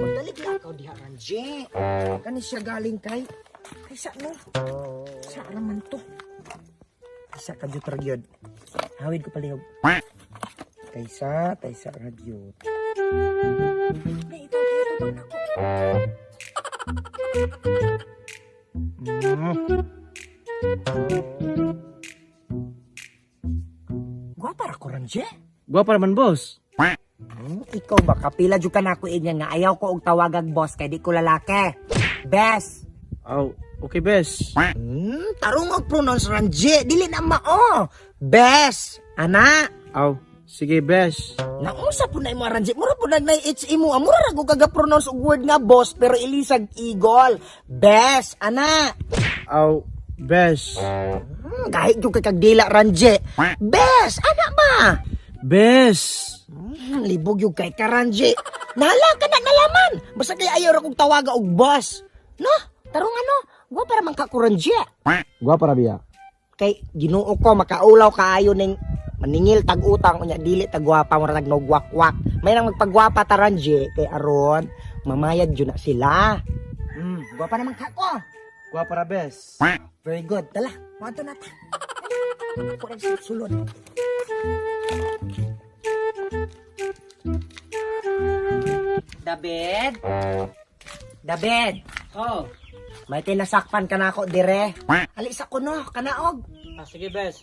Magdalig na ikaw diha, Ranji. Kani siya galing kay sa no? Sa naman to? Kaysa ka jud ragyod. Hawid ko palihog. Kaysa ragyod. Ay, ito ba ako? Gwapa ra ko, Ranji. Gwapa naman, boss. Ikaw ba kapila jud ka nako inya nga ayaw ko og tawagag boss kay di ko lalaki. Bes. Aw, okay, bes. Tarong og pronounce Ranji, dili na mao. Bes. Ana. Aw, sige, bes. Nausa po na imo Ranji. Mura po na HE mo. Mura ra ko kaga pronounce og word nga boss pero ilisag eagle. Bes. Ana. Aw, bes. Kahit yung kagdila Ranji. Bes. Ana ba? Bes. Libog yung kay Karanji. Nahala ka na nalaman. Basta kay ayaw ra kong tawaga og boss. No? Tarong ano? Gwa para man ka Karanji. Gwapa ra biya. Kay Ginoo ko makaulaw kaayo ning maningil tag utang unya dili tag gwapa mo tag no gwak-gwak. May nang magpagwapa ta Ranji kay aron mamayad jud na sila. Gwapa naman ka ko. Gwapa ra, bes. Very good. Tala, mato na ta. Ako rin sulod. David. Oh. May tinasakpan ka na ako dire. Alis ako no, kanaog. Sige, bes.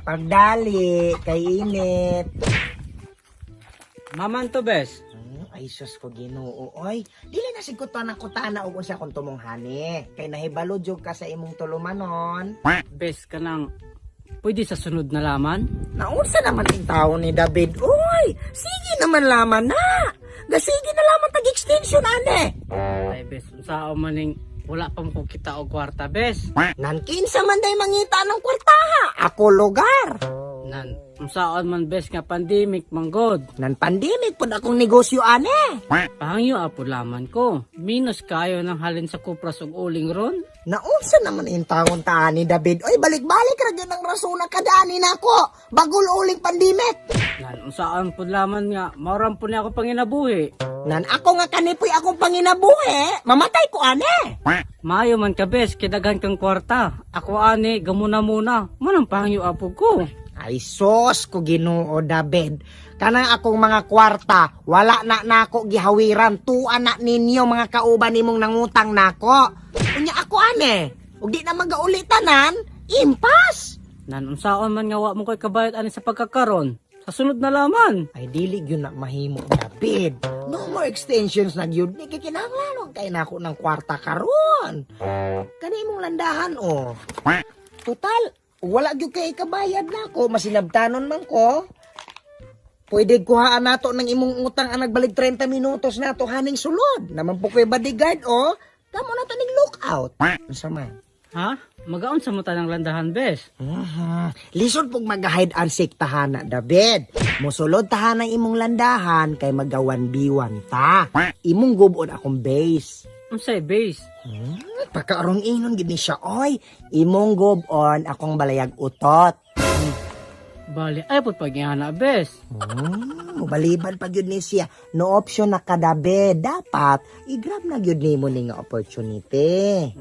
Pagdali, kay init. Maman to, bes. Ay sus ko Ginoo. Oy, dili na sigkutan ang kutana og unsa kon tumonghani. Kay nahibalo jud ka sa imong tulumanon. Bes ka nang pwede sa sunod na laman? Naunsa naman ang tao ni David? Oy, sige naman laman na. Gasige na laman tag-extension ane. Ay, bes, unsao maning wala pa mo kita og kwarta, bes. Nankinsa man day mangita ng kwartaha. Ako lugar. Nan, unsaon man, bes, nga pandemic manggod. Nan pandemic pud akong negosyo ane. Pahangyo apo laman ko. Minus kayo ng halin sa kupras ug uling ron. Naunsa naman in taon ta ni David? Oy, balik-balik ra gyud ang rason na kadani nako. Bagul uling pandemic. Nan, unsaon pud laman nga mauram pud ni ako panginabuhi. Nan ako nga kanipoy akong panginabuhi, mamatay ko ane. Maayo man ka, bes, kidaghan kang kwarta. Ako ani gamuna muna. Manang pahangyo apo ko. Ay sos ko Ginoo David. Kanang akong mga kwarta, wala na nako gihawiran. Tuan na ninyo mga kauban nimong nangutang nako. Unya ako ane, ug di na magaulitanan, impas. Nan, unsaon man nga wa mo koy kabayad ani sa pagkakaron. Sa sunod na laman. Ay dili gyud na mahimo David. No more extensions na gyud. Di kinahanglan kay nako ng kwarta karon. Kani imong landahan oh. Total, wala gyud kay kabayad nako, masinabtanon man ko. Pwede kuhaan nato ng imong utang ang nagbalik 30 minutos nato haning sulod. Naman po ko'y bodyguard oh. Kamo na to ning lookout. Unsa man? Ha? Magaon sa muta ng landahan, bes. Lisod pong mag-hide and seek tahana, David. Musulod tahanang imong landahan kay magawan biwan ta. Imong gubon akong base. Unsay base? Pagkaarong inon gid ni siya, oy. Imong gubon akong balayag utot. Bali, ay pud pagyana, bes. Mubaliban pa gyud ni siya. No option na ka, David. Dapat i-grab na gyud nimo ning opportunity.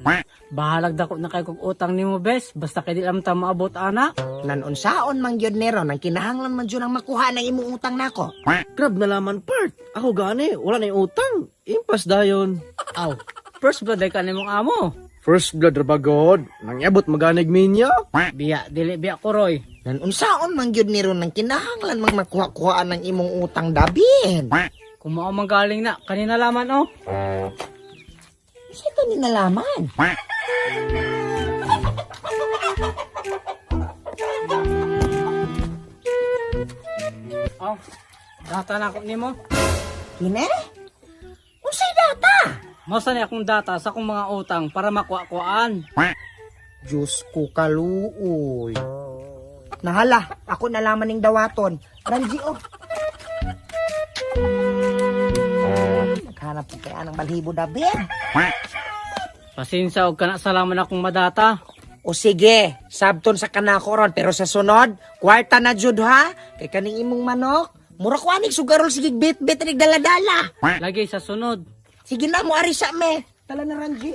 Bahalag dako na kay kog utang nimo, bes. Basta kay di lam ta maabot ana. Nanunsaon man gyud ni ron, ang kinahanglan man gyud ang makuha ng imong utang nako. Grab na laman part. Ako gani, wala na yung utang. Impas dayon. Aw, first blood ay ka nimong amo. First blood ra ba god? Nangyabot maganig minya? Biya, dili biya ko, Roy. Nanunsaon man gyud ni ron, ang kinahanglan mang makuha-kuha ng imong utang, David. Kung mao man galing na, kanina laman, oh. Sito ni nalaman. Oh, data na ako nimo. Kine? Unsay data? Masa ni akong data sa akong mga utang para makuha-kuhaan. Diyos ko kaluoy. Nahala, ako nalaman ning dawaton. Ranji, oh. Naghanap ko kaya ng balhibo, David. Pasensya og kana salaman akong madata. O sige, sabton sa kanako ron, pero sa sunod, kwarta na jud ha. Kay kaning imong manok, Mura ko anig sugarol sige bit-bit rig dala-dala. Lagi sa sunod. Sige na mo ari sa me. Tala na Ranji.